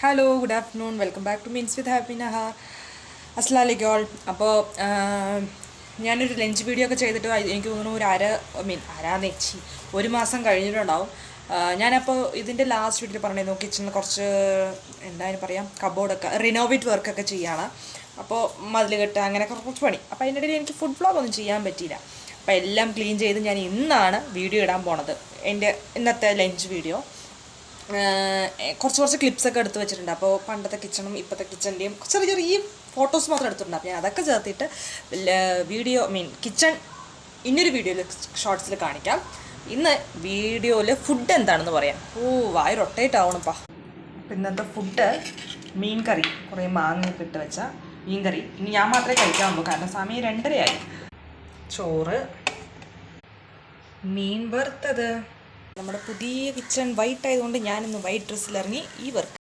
Hello, good afternoon. Welcome back to means with happy Naha. അസ്സലാമലൈക്കും all. അപ്പോൾ ഞാനൊരു lunch video ഒക്കെ ചെയ്തിട്ട് എനിക്ക് തോന്നുന്നു അരാന്നെച്ചി ഒരു മാസം കഴിഞ്ഞിട്ടുണ്ടാവും. ഞാനപ്പോൾ ഇതിൻ്റെ ലാസ്റ്റ് വീഡിയോയിൽ പറഞ്ഞിരുന്നു കിച്ചണിൽ കുറച്ച് എന്തായാലും പറയാം കബോർഡൊക്കെ റിനോവേറ്റ് വർക്കൊക്കെ ചെയ്യാണ്. അപ്പോൾ മതിൽ കെട്ടുക അങ്ങനെ കുറച്ച് പണി. അപ്പോൾ അതിൻ്റെ ഇടയിൽ എനിക്ക് ഫുഡ് വ്ളോഗ് ഒന്നും ചെയ്യാൻ പറ്റിയില്ല. അപ്പോൾ എല്ലാം ക്ലീൻ ചെയ്ത് ഞാൻ ഇന്നാണ് വീഡിയോ ഇടാൻ പോണത്. എൻ്റെ ഇന്നത്തെ ലഞ്ച് വീഡിയോ കുറച്ച് ക്ലിപ്സൊക്കെ എടുത്ത് വെച്ചിട്ടുണ്ട്. അപ്പോൾ പണ്ടത്തെ കിച്ചണും ഇപ്പോഴത്തെ കിച്ചണിൻ്റെയും ചെറിയ ഫോട്ടോസ് മാത്രം എടുത്തിട്ടുണ്ട്. അപ്പോൾ ഞാൻ അതൊക്കെ ചേർത്തിട്ട് കിച്ചൺ ഇന്നൊരു വീഡിയോയിൽ ഷോർട്സിൽ കാണിക്കാം. ഇന്ന് വീഡിയോയിൽ ഫുഡ് എന്താണെന്ന് പറയാം. വായി റൊട്ടേറ്റ് ആവണപ്പാ. അപ്പോൾ ഇന്നത്തെ ഫുഡ് മീൻ കറി, കുറേ മാങ്ങയൊക്കെ ഇട്ട് വെച്ച മീൻ കറി. ഇനി ഞാൻ മാത്രമേ കഴിക്കാറുള്ളൂ, കാരണം സമയം 2:30 ചോറ്, മീൻ വറുത്തത്. നമ്മുടെ പുതിയ കിച്ചൺ വൈറ്റ് ആയതുകൊണ്ട് ഞാനിന്ന് വൈറ്റ് ഡ്രസ്സിലിറങ്ങി ഈ വർക്ക്